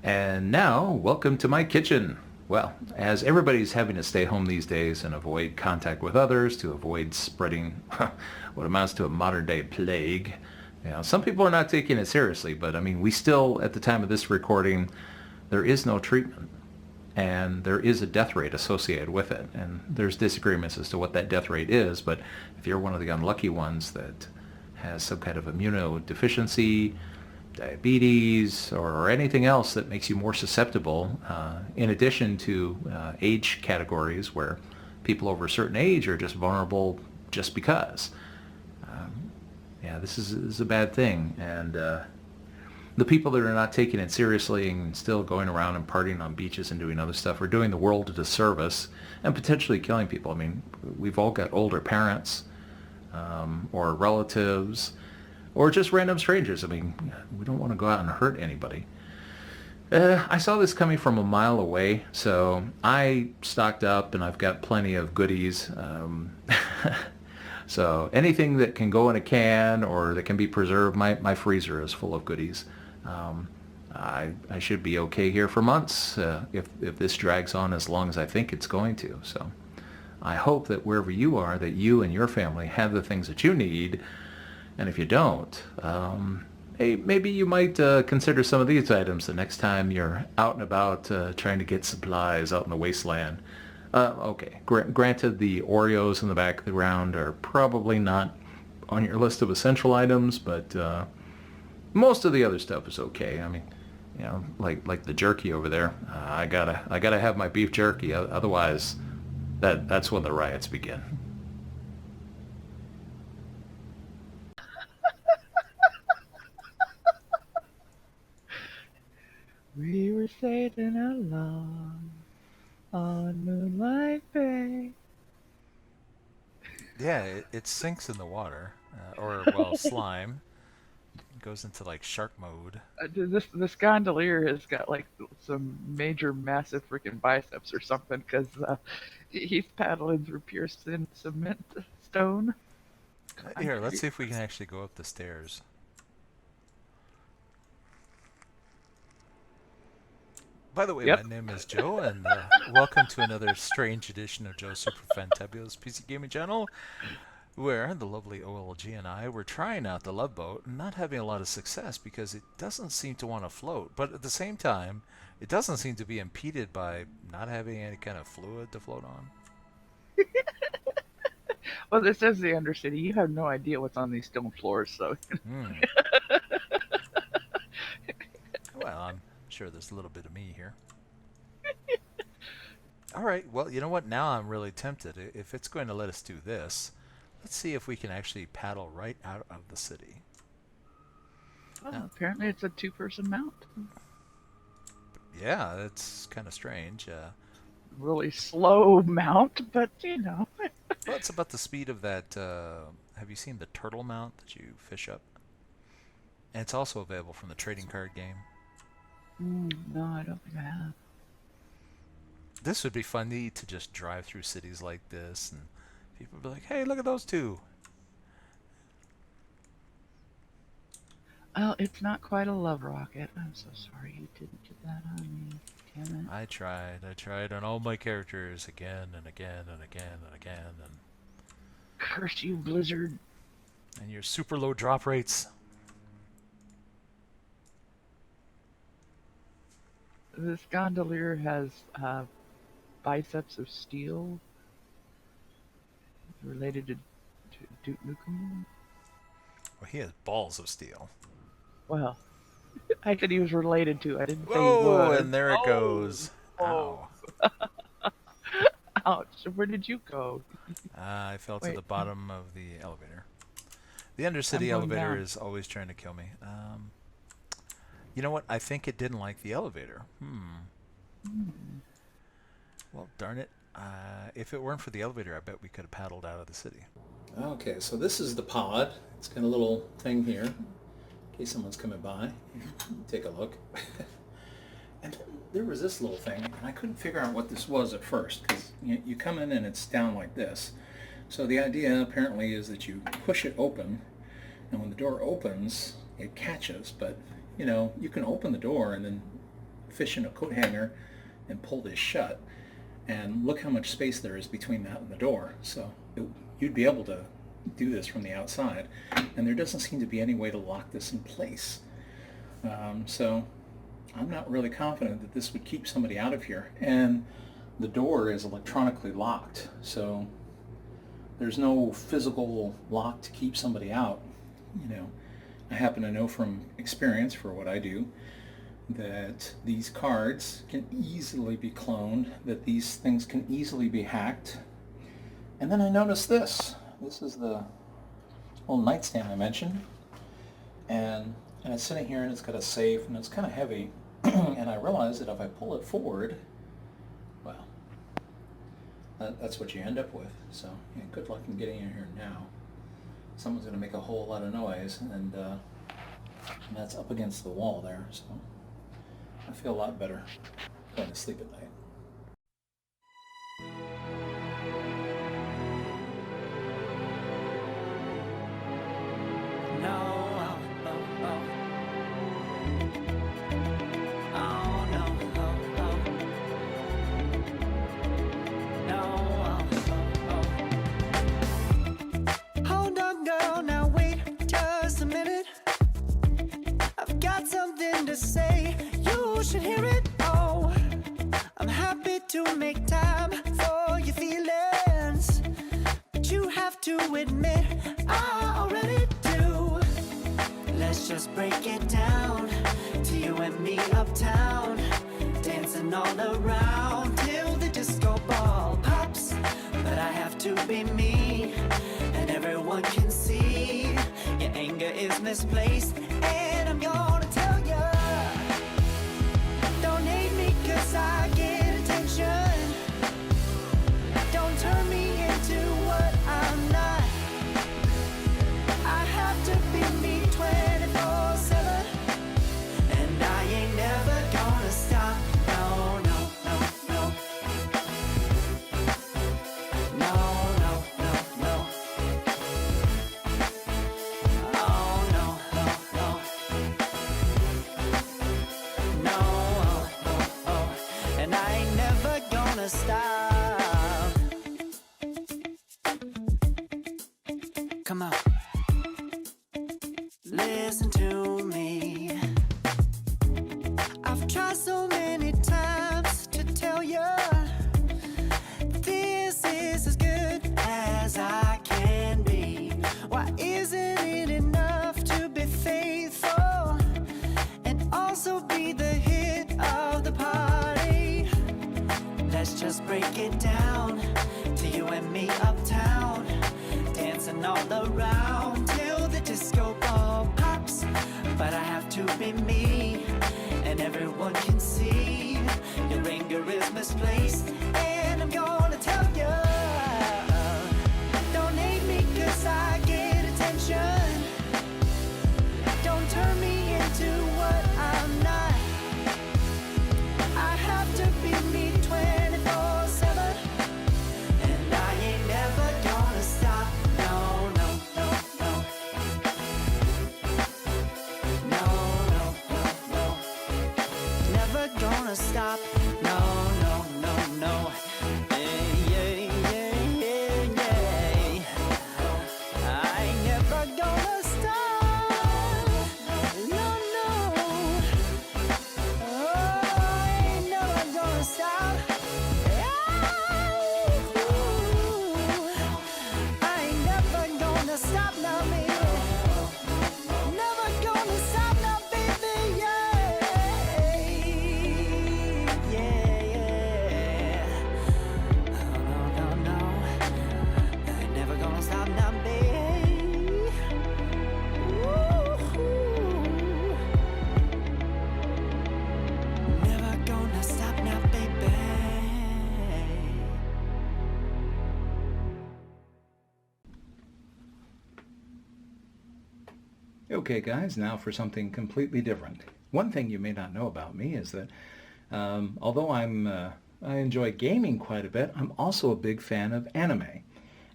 And now, welcome to my kitchen. Well, as everybody's having to stay home these days and avoid contact with others to avoid spreading what amounts to a modern day plague, some people are not taking it seriously, but I mean, we still, at the time of this recording, there is no treatment. And there is a death rate associated with it. And there's disagreements as to what that death rate is, but if you're one of the unlucky ones that has some kind of immunodeficiency, diabetes, or anything else that makes you more susceptible, in addition to age categories where people over a certain age are just vulnerable just because. Yeah, this is a bad thing. And the people that are not taking it seriously and still going around and partying on beaches and doing other stuff are doing the world a disservice and potentially killing people. I mean, we've all got older parents or relatives or just random strangers. I mean, we don't want to go out and hurt anybody. I saw this coming from a mile away, so I stocked up and I've got plenty of goodies. So anything that can go in a can or that can be preserved, my freezer is full of goodies. Um, I should be okay here for months if this drags on as long as I think it's going to. So I hope that wherever you are, that you and your family have the things that you need. And if you don't, hey, maybe you might consider some of these items the next time you're out and about trying to get supplies out in the wasteland. Okay, granted the Oreos in the back of the ground are probably not on your list of essential items, but most of the other stuff is okay. I mean, like the jerky over there. I gotta have my beef jerky. Otherwise, that's when the riots begin. We were sailing along on Moonlight Bay. Yeah, it sinks in the water, or well, slime. It goes into like shark mode. This gondolier has got like some major, massive freaking biceps or something because he's paddling through pure cement stone Here, let's concrete. see if we can actually go up the stairs. By the way, my Yep. name is Joe, and welcome to another strange edition of Joe's Super Fantabulous PC Gaming Channel, where the lovely OLG and I were trying out the Love Boat and not having a lot of success because it doesn't seem to want to float. But at the same time, it doesn't seem to be impeded by not having any kind of fluid to float on. Well, this is the Undercity. You have no idea what's on these stone floors, so Hmm. Well, I'm sure there's a little bit of me here. All right, well, you know what? Now I'm really tempted. If it's going to let us do this, let's see if we can actually paddle right out of the city. Now, apparently it's a two-person mount. yeah, that's kind of strange. Really slow mount, but you know. Well, it's about the speed of that. Have you seen the turtle mount that you fish up? And it's also available from the trading card game. No, I don't think I have. This would be funny to just drive through cities like this, and people would be like, "Hey, look at those two." Well, it's not quite a love rocket. I'm so sorry you didn't get that on me. Damn it. I tried on all my characters again and again and again and again, Curse you, Blizzard. and your super low drop rates. This gondolier has biceps of steel related to Duke Nukem. Well, he has balls of steel. Well, I said he was related to. I didn't say he Whoa, was. and there it Oh, goes. oh, Ow. ouch. Where did you go? I fell to Wait, the bottom of the elevator. The Undercity I'm going elevator down. is always trying to kill me. You know what? I think it didn't like the elevator. Well, darn it. If it weren't for the elevator, I bet we could have paddled out of the city. Okay, so this is the pod. It's got a little thing here in case someone's coming by. Take a look. And there was this little thing, and I couldn't figure out what this was at first because you come in and it's down like this. So the idea apparently is that you push it open, and when the door opens, it catches. But you can open the door and then fish in a coat hanger and pull this shut. And look how much space there is between that and the door. So you'd be able to do this from the outside, and there doesn't seem to be any way to lock this in place. So I'm not really confident that this would keep somebody out of here. And the door is electronically locked, so there's no physical lock to keep somebody out. You know, I happen to know from experience for what I do that these cards can easily be cloned, that these things can easily be hacked. And then I noticed this. This is the little nightstand I mentioned. And it's sitting here and it's got a safe and it's kind of heavy. And I realized that if I pull it forward, well, that's what you end up with. So yeah, good luck in getting in here now. Someone's going to make a whole lot of noise, and that's up against the wall there. So I feel a lot better going to sleep at night. Hold on, girl, now wait just a minute. I've got something to say, you should hear it. Oh, I'm happy to make time for your feelings, but you have to admit I already do. Let's just break it down to you and me uptown, dancing all around till the disco ball pops. But I have to be me, and everyone can see your anger is misplaced. And I'm gonna tell ya, don't hate me 'cause I get attention. Don't turn me into what I'm not. I have to be me 24/7, and I ain't never gonna stop. No, no, no, no. No, no, no, no. Oh, no, no, no. No, oh, oh, oh. And I ain't never gonna stop. Come on. Listen to me. I've tried so many times to tell you this is as good as I can be. Why isn't it enough to be faithful and also be the hit of the party? Let's just break it down to you and me uptown, dancing all around till the disco ball pops. But I have to be me, and everyone can see your anger is misplaced. And I'm gonna tell you, don't hate me 'cause I get attention. Don't turn me into what I'm not. I have to be me 24/7, and I ain't never gonna stop. No, no, no, no. No, no, no, no. Never gonna stop. No, no, no, no. Yeah, yeah, yeah, yeah, yeah. I ain't never gonna stop. No, no. Oh, I ain't never gonna stop. I ain't never gonna stop now, baby. Never gonna stop now, baby. Yeah, yeah, yeah. Oh, no, no, no. I ain't never gonna stop now, baby. Woo-hoo. Never gonna stop now, baby. Okay guys, now for something completely different. One thing you may not know about me is that although I enjoy gaming quite a bit, I'm also a big fan of anime.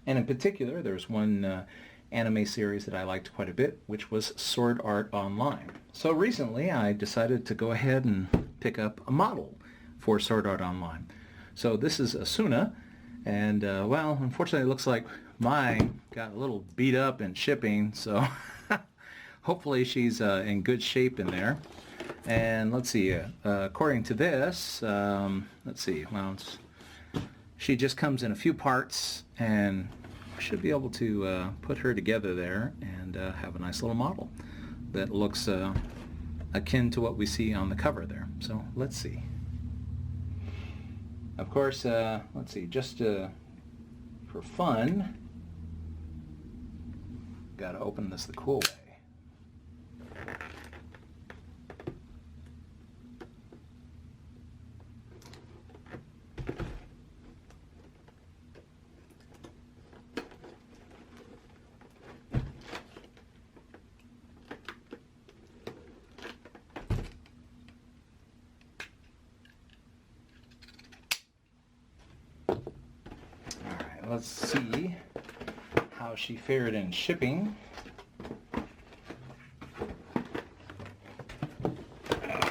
And in particular, there's one anime series that I liked quite a bit, which was Sword Art Online. So recently I decided to go ahead and pick up a model for Sword Art Online. So this is Asuna, and well, unfortunately it looks like mine got a little beat up in shipping, so hopefully she's in good shape in there. And let's see, according to this, let's see, well, she just comes in a few parts, and I should be able to put her together there and have a nice little model that looks akin to what we see on the cover there. So let's see. Of course, let's see, just for fun, got to open this the cool way. Let's see how she fared in shipping.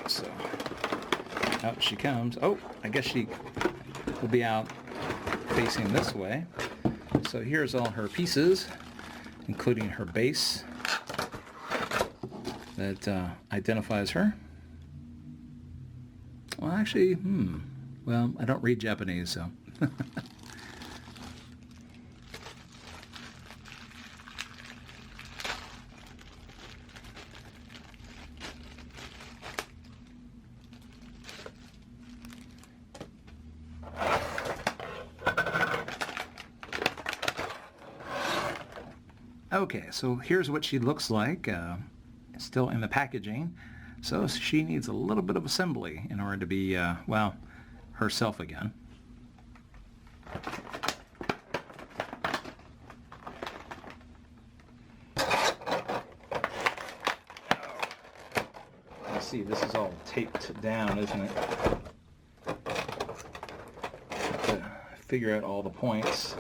So, out she comes. Oh, I guess she will be out facing this way. So here's all her pieces, including her base that identifies her. Well, actually, well, I don't read Japanese, so. Okay, so here's what she looks like, still in the packaging. So she needs a little bit of assembly in order to be, well, herself again. Let's see, this is all taped down, isn't it? Have to figure out all the points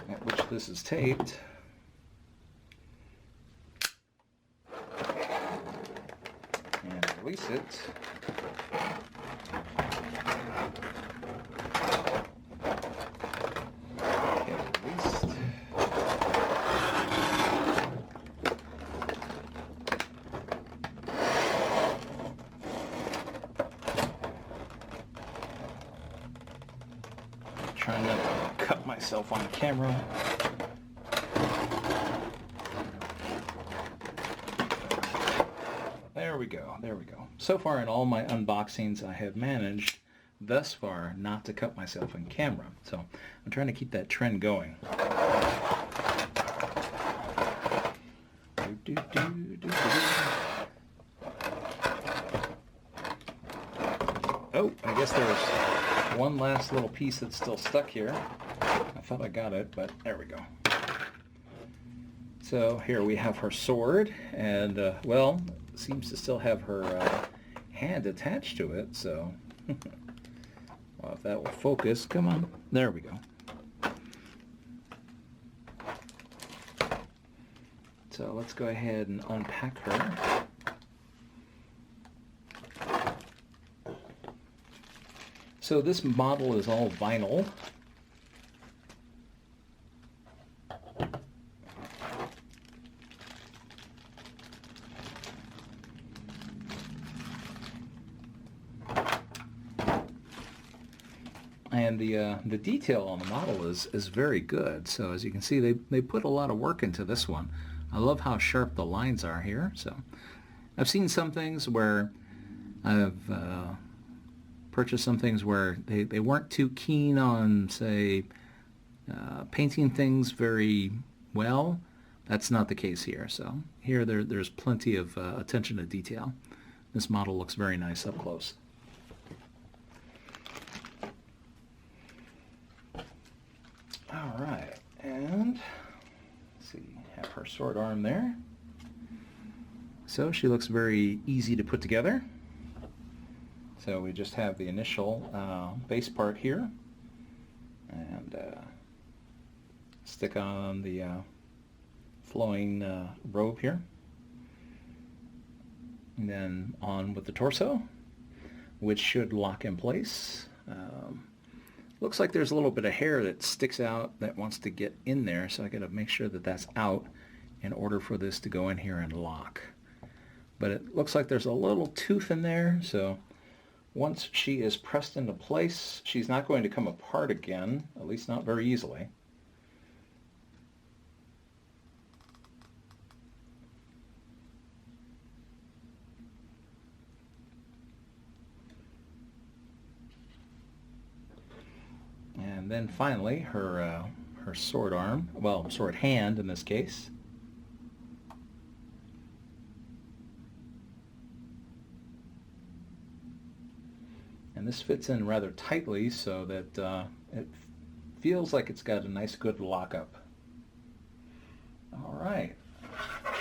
at which this is taped. Release it. Okay, released. Trying not to cut myself on camera. There we go, there we go. So far in all my unboxings, I have managed thus far not to cut myself on camera. So I'm trying to keep that trend going. Oh, I guess there's one last little piece that's still stuck here. I thought I got it, but there we go. So here we have her sword, and well, seems to still have her hand attached to it, so well, if that will focus, come on, there we go. So let's go ahead and unpack her. So this model is all vinyl. And the detail on the model is very good. So as you can see, they put a lot of work into this one. I love how sharp the lines are here. So I've seen some things where I've purchased some things where they weren't too keen on, say, painting things very well. That's not the case here. So here there's plenty of attention to detail. This model looks very nice up close. All right, and let's see, have her sword arm there. So she looks very easy to put together. So we just have the initial base part here, and stick on the flowing robe here, and then on with the torso. which should lock in place. Looks like there's a little bit of hair that sticks out that wants to get in there, so I got to make sure that that's out in order for this to go in here and lock. But it looks like there's a little tooth in there, so once she is pressed into place, she's not going to come apart again, at least not very easily. And then finally, her sword arm, well, sword hand in this case. And this fits in rather tightly so that it feels like it's got a nice good lockup. All right.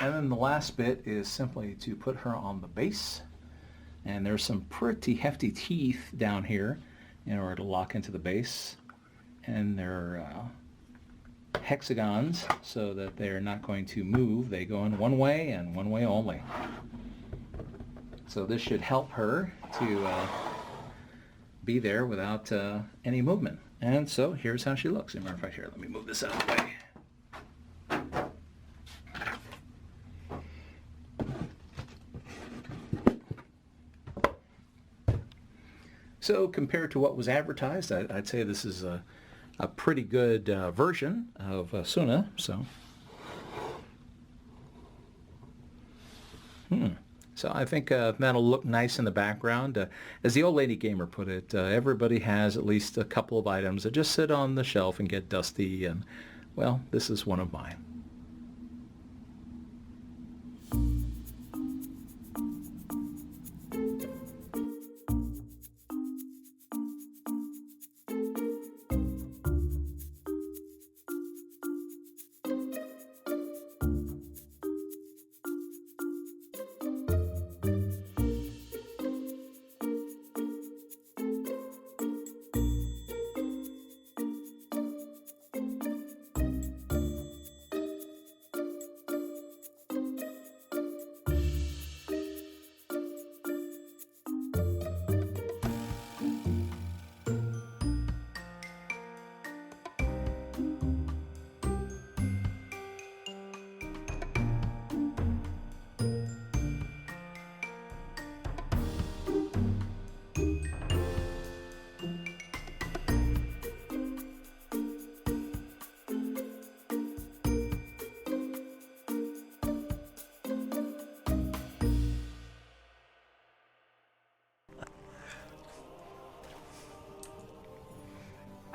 And then the last bit is simply to put her on the base. And there's some pretty hefty teeth down here in order to lock into the base. And they're hexagons so that they're not going to move. They go in one way and one way only. So this should help her to be there without any movement. And so here's how she looks. As a matter of fact, here, let me move this out of the way. So compared to what was advertised, I'd say this is a pretty good version of Suna. So, So I think that'll look nice in the background. As the old lady gamer put it, everybody has at least a couple of items that just sit on the shelf and get dusty, and, well, this is one of mine.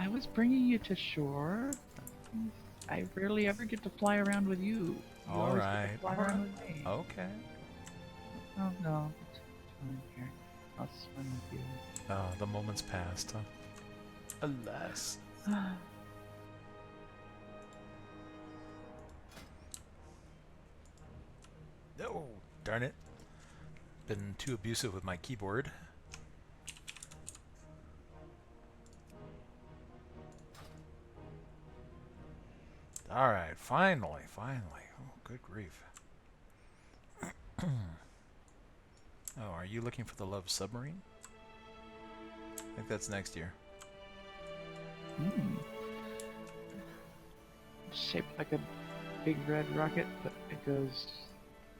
I was bringing you to shore. I rarely ever get to fly around with you. You All always get right. to fly around with me. Okay. Oh no, it's fine here. I'll swim with you. Oh, the moment's passed, huh? Alas. Oh, darn it. Been too abusive with my keyboard. Alright, finally. Oh, good grief. Oh, are you looking for the Love Submarine? I think that's next year. Shaped like a big red rocket, but it goes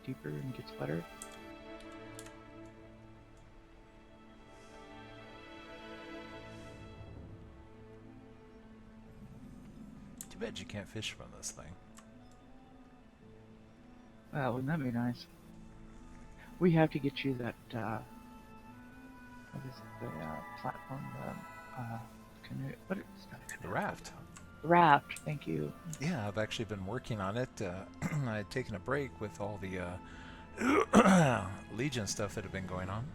deeper and gets better. Too bad you can't fish from this thing. Well, wouldn't that be nice? We have to get you that, what is it, the platform, canoe, what is that? The raft. Raft, thank you. Yeah, I've actually been working on it. I had taken a break with all the Legion stuff that had been going on.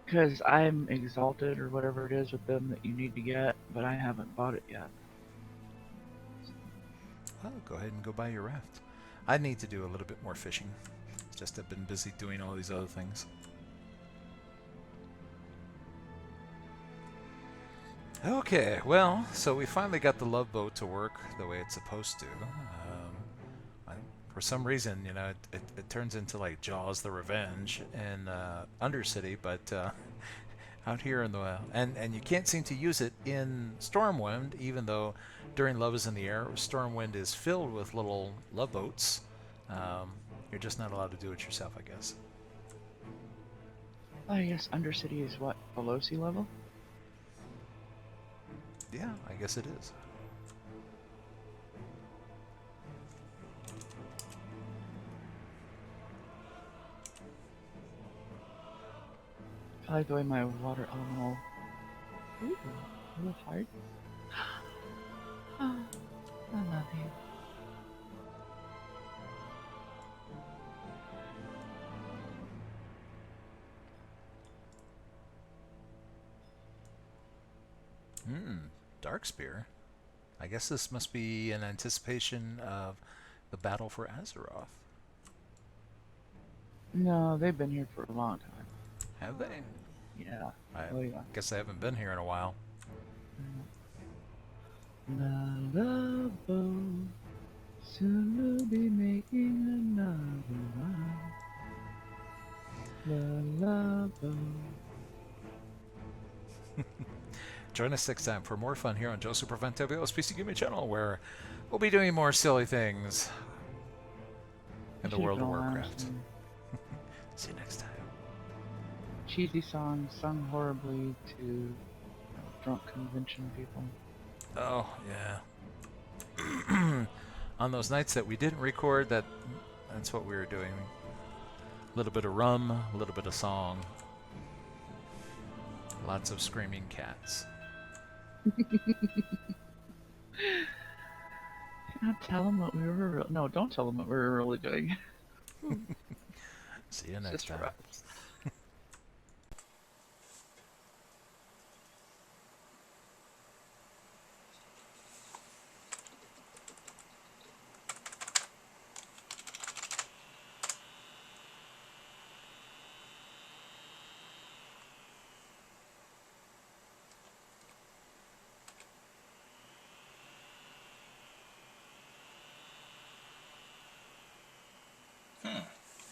Because I'm exalted or whatever it is with them that you need to get, but I haven't bought it yet. Well, go ahead and go buy your raft. I need to do a little bit more fishing. It's just I've been busy doing all these other things. Okay, well, so we finally got the love boat to work the way it's supposed to. for some reason, you know, it turns into like Jaws: The Revenge in Undercity, but out here in the and you can't seem to use it in Stormwind, even though during Love Is in the Air, Stormwind is filled with little love boats. You're just not allowed to do it yourself, I guess. I guess Undercity is what, below sea level? Yeah, I guess it is. I like the way my water elemental. Ooh, a little hard. Oh, I love you. Darkspear. I guess this must be in anticipation of the battle for Azeroth. No, they've been here for a long time. Have they? Yeah. I Oh yeah. guess I haven't been here in a while. La la boat, soon we'll be making another one. La la boat. Join us next time for more fun here on Joe Super Fantabulous PC Gaming Channel, where we'll be doing more silly things in the world of Warcraft. See you next time. Cheesy songs sung horribly to drunk convention people. Oh, yeah. On those nights that we didn't record, that's what we were doing. A little bit of rum, a little bit of song. Lots of screaming cats. Not tell them what we were. No, don't tell them what we were really doing. See you next time.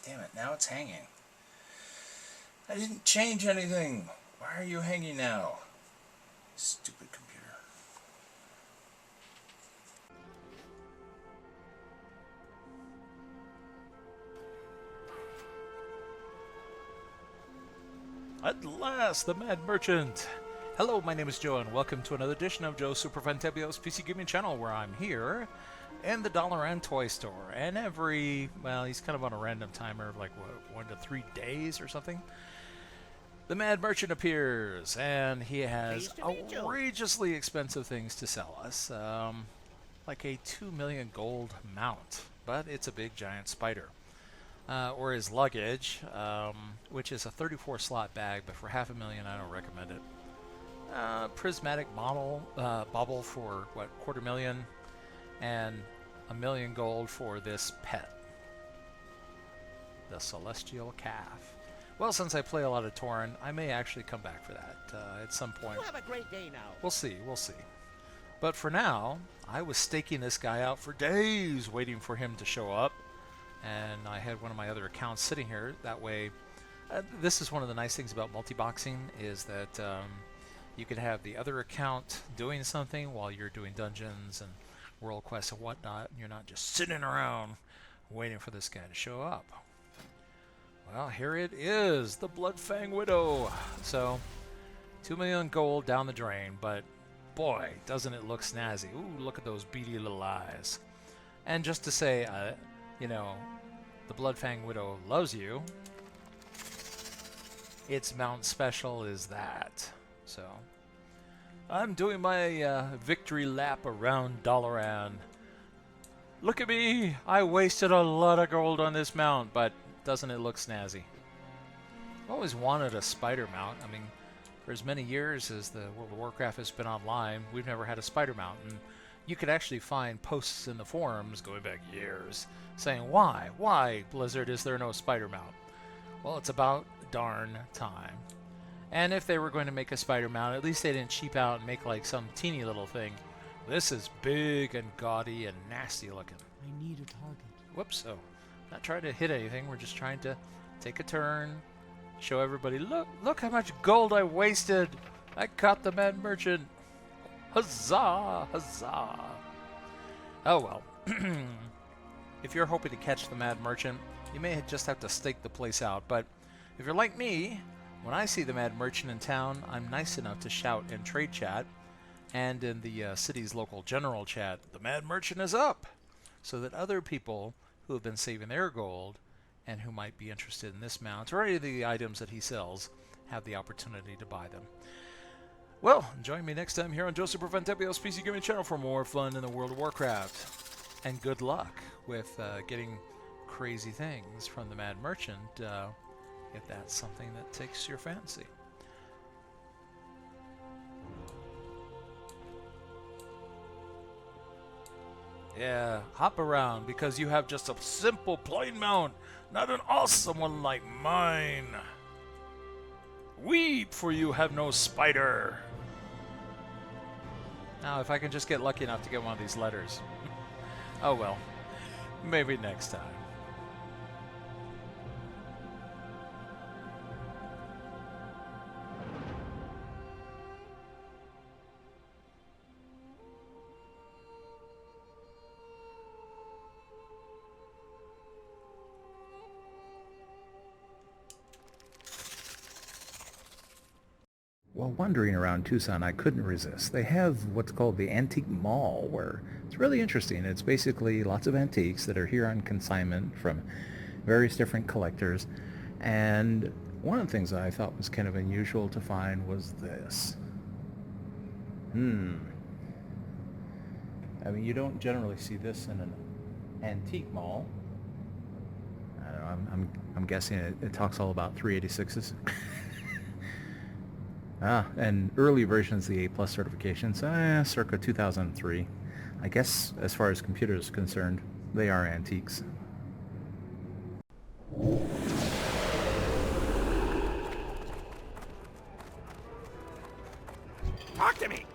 Damn it, now it's hanging. I didn't change anything. Why are you hanging now? Stupid computer. At last, the Mad Merchant. Hello, my name is Joe, and welcome to another edition of Joe Super Fantabulous PC Gaming Channel, where I'm here in the Dollarand Toy Store. And he's kind of on a random timer, like what, 1 to 3 days or something. The Mad Merchant appears, and he has outrageously expensive things to sell us, like a 2 million gold mount, but it's a big giant spider. Or his luggage, which is a 34 slot bag, but for $500,000 I don't recommend it. Prismatic bauble for what, $250,000, and $1 million gold for this pet, the Celestial Calf. Well, since I play a lot of Tauren, I may actually come back for that at some point. We'll have a great day now. We'll see. But for now, I was staking this guy out for days, waiting for him to show up. And I had one of my other accounts sitting here. That way, this is one of the nice things about multi-boxing, is that you can have the other account doing something while you're doing dungeons and world quests and whatnot. And you're not just sitting around waiting for this guy to show up. Well, here it is, the Bloodfang Widow. So, 2 million gold down the drain, but boy, doesn't it look snazzy. Ooh, look at those beady little eyes. And just to say, you know, the Bloodfang Widow loves you. Its mount special is that. So, I'm doing my victory lap around Dalaran. Look at me! I wasted a lot of gold on this mount, but doesn't it look snazzy? I've always wanted a spider mount. I mean, for as many years as the World of Warcraft has been online, we've never had a spider mount. And you could actually find posts in the forums going back years saying, why, Blizzard, is there no spider mount? Well, it's about darn time. And if they were going to make a spider mount, at least they didn't cheap out and make like some teeny little thing. This is big and gaudy and nasty looking. I need a target. Whoops. Oh, not trying to hit anything. We're just trying to take a turn, show everybody, look how much gold I wasted. I caught the Mad Merchant. Huzzah! Huzzah! Oh well. If you're hoping to catch the Mad Merchant, you may just have to stake the place out. But if you're like me, when I see the Mad Merchant in town, I'm nice enough to shout in trade chat and in the city's local general chat, "The Mad Merchant is up!" so that other people who have been saving their gold and who might be interested in this mount or any of the items that he sells have the opportunity to buy them. Well, join me next time here on Joseph Preventebio's PC Gaming channel for more fun in the world of Warcraft. And good luck with getting crazy things from the Mad Merchant, if that's something that takes your fancy. Yeah, hop around because you have just a simple plain mount, not an awesome one like mine. Weep, for you have no spider. Now, if I can just get lucky enough to get one of these letters. Oh well, maybe next time. While wandering around Tucson, I couldn't resist. They have what's called the Antique Mall, where it's really interesting. It's basically lots of antiques that are here on consignment from various different collectors. And one of the things that I thought was kind of unusual to find was this. I mean, you don't generally see this in an antique mall. I don't know, I'm guessing it talks all about 386s. And early versions of the A+ certifications, circa 2003. I guess as far as computers concerned, they are antiques. Talk to me!